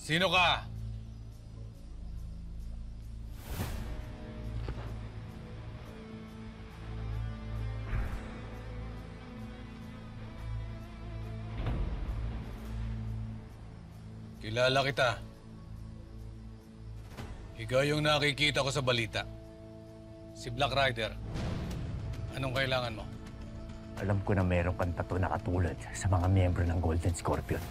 Sino ka? Kilala kita. Ikaw yung nakikita ko sa balita. Si Black Rider. Anong kailangan mo? Alam ko na meron kang tattoo na katulad sa mga miyembro ng Golden Scorpion.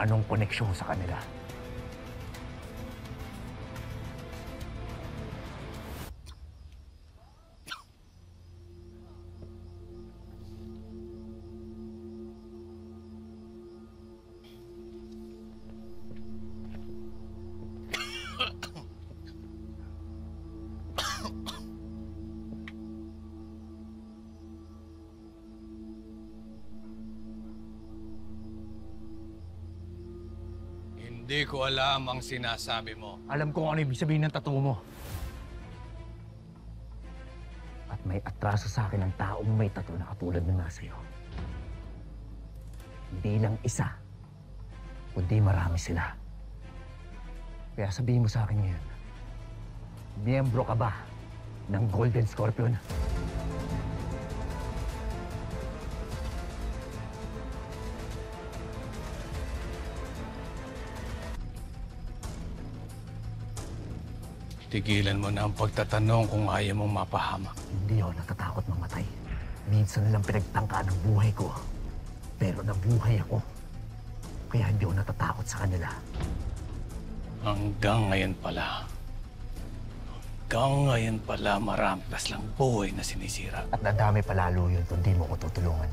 Anong koneksyon sa kanila? Hindi ko alam ang sinasabi mo. Alam ko kung ano ibig sabihin ng tattoo mo. At may atraso sa akin ng taong may tattoo na katulad ng nasa iyo. Hindi lang isa, kundi marami sila. Kaya sabihin mo sa akin ngayon, miyembro ka ba ng Golden Scorpion? Tigilan mo na ang pagtatanong kung ayaw mong mapahamak. Hindi ako natatakot mamatay. Minsan lang pinagtangka ng buhay ko. Pero nabuhay ako. Kaya hindi ako natatakot sa kanila. Hanggang ngayon pala, marami lang buhay na sinisira. At nadami pa lalo yun kung di mo ko tutulungan.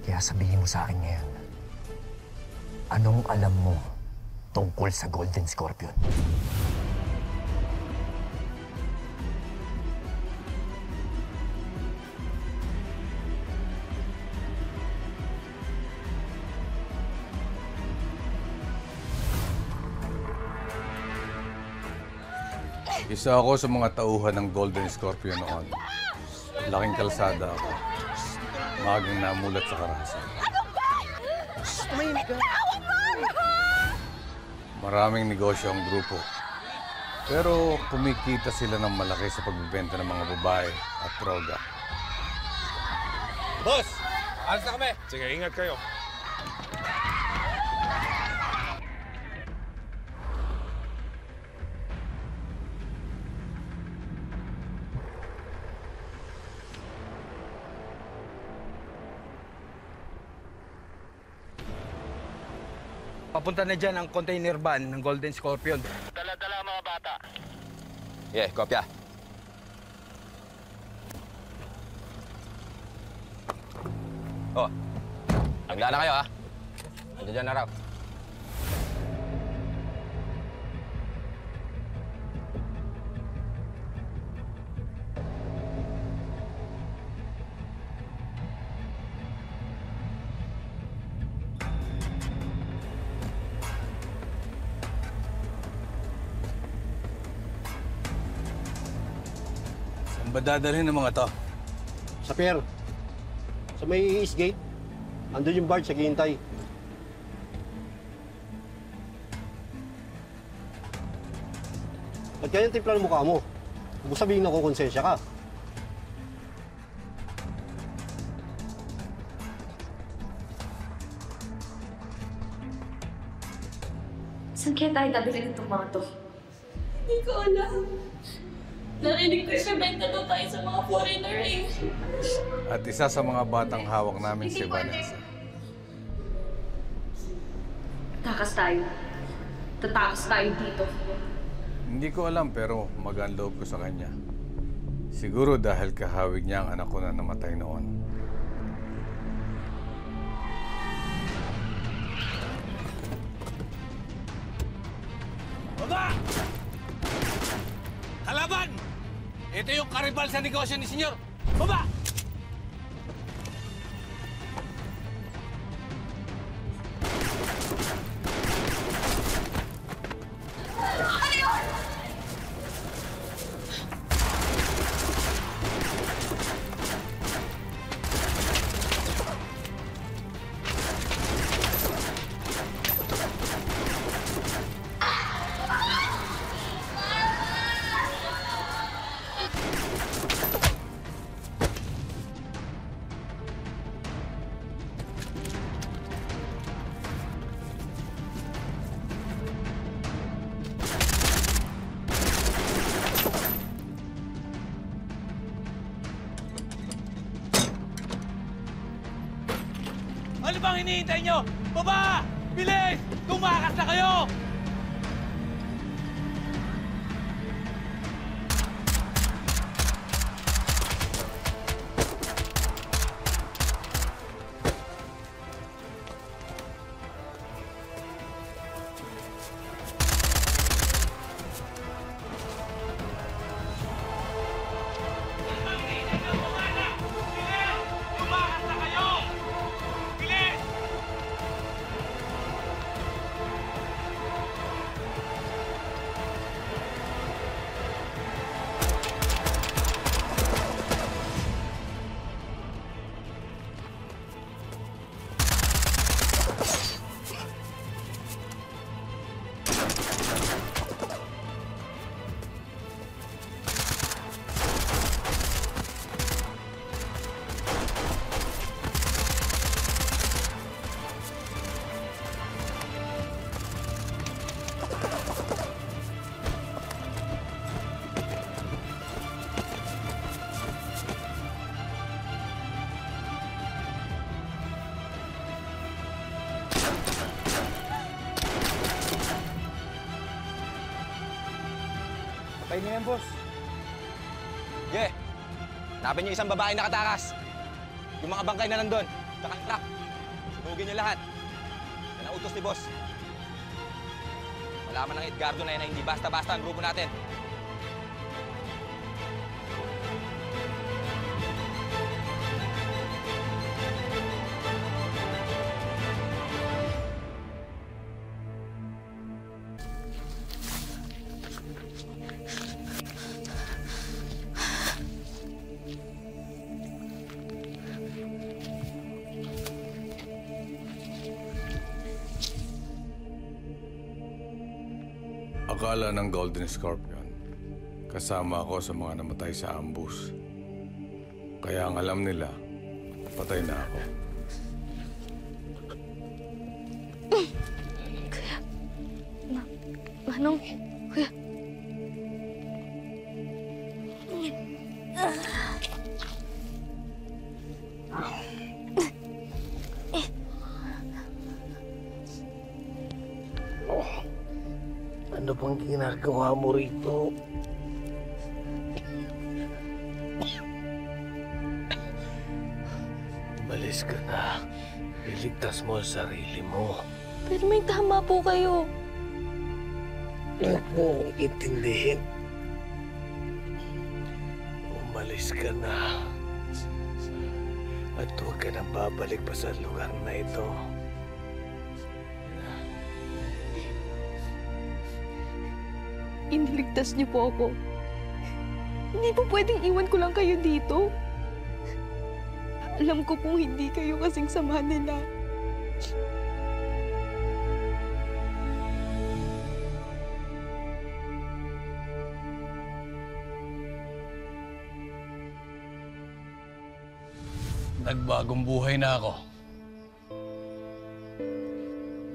Kaya sabihin mo sa akin ngayon, anong alam mo tungkol sa Golden Scorpion? Isa ako sa mga tauhan ng Golden Scorpion noon. Laking kalsada ako. Magang namulat sa karahasan. Maraming negosyo ang grupo. Pero kumikita sila ng malaki sa pagbibenta ng mga babae at droga. Boss! Alis na kami! Sige, ingat kayo. Papunta na dyan ang container van ng Golden Scorpion. Dala-dala mga bata. Yeah, kopya. Oh, handa na kayo, ha? Nandiyan dyan na raw. Saan ba dadalhin ng mga to? Sa pier. Sa may East Gate. Andun yung barge, naghihintay. Ba't kaya yung timpla ng mukha mo? Huwag mo sabihin na kukonsensya ka. Saan kaya tayo dadalhin itong mga to? Hindi ko alam. Narinig ko siya benta daw tayo sa mga foreigner eh. At isa sa mga batang hawak namin si Vanessa. Takas tayo. Tatakas tayo dito. Hindi ko alam pero magaan loob ko sa kanya. Siguro dahil kahawig niya ang anak ko na namatay noon. Baba! Kalaban! Ito yung karibal sa negosyo ni Senyor. Baba! Ano bang hinihintay nyo? Baba! Bilis! Tumakas na kayo! Patay niyo yan, boss. Sige. Hanapin niyo isang babae nakatakas. Yung mga bangkay na nandun. Tsaka ang truck. Sunugin niyo lahat. Yan ang utos ni boss. Malaman ng Edgardo na yan na hindi basta-basta ang grupo natin. Akala ng Golden Scorpion, kasama ako sa mga namatay sa ambush. Kaya ang alam nila, patay na ako. Manong, kuya. Ano bang ginagawa mo rito? Umalis ka na. Iligtas mo ang sarili mo. Pero may tama po kayo. Huwag mo akong intindihin. Umalis ka na. At huwag ka nang babalik pa sa lugar na ito. Iniligtas niyo po ako. Hindi po pwedeng iwan ko lang kayo dito. Alam ko pong hindi kayo kasing sama nila. Nagbagong buhay na ako.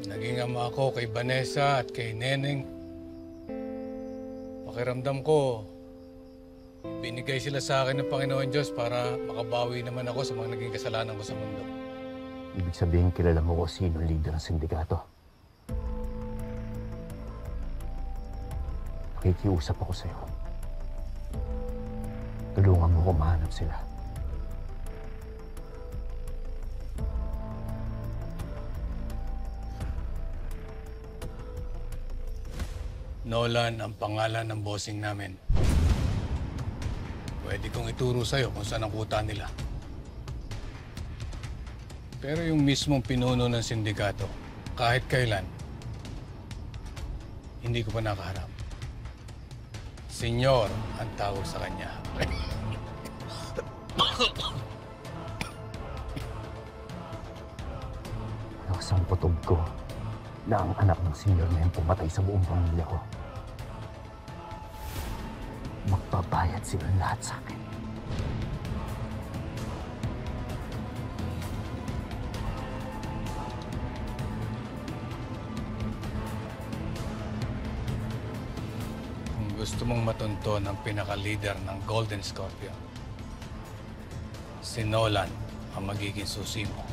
Naging ama ako kay Vanessa at kay Neneng. Pakiramdam ko, binigay sila sa akin ng Panginoon Diyos para makabawi naman ako sa mga naging kasalanan ko sa mundo. Ibig sabihin, kilala mo ko sino leader ng sindikato. Nakikiusap ako sa'yo. Tulungan mo ko mahanap sila. Nolan ang pangalan ng bossing namin. Pwede kong ituro sa'yo kung saan ang kuta nila. Pero yung mismong pinuno ng sindikato, kahit kailan, hindi ko pa nakaharap. Senyor ang tawag sa kanya. Lakas ang putob ko na ang anak ng senyor na yung pumatay sa buong pamilya ko. Magbabayad sila lahat sa akin. Kung gusto mong matunton ang pinaka-leader ng Golden Scorpion, si Nolan ang magiging susi mo.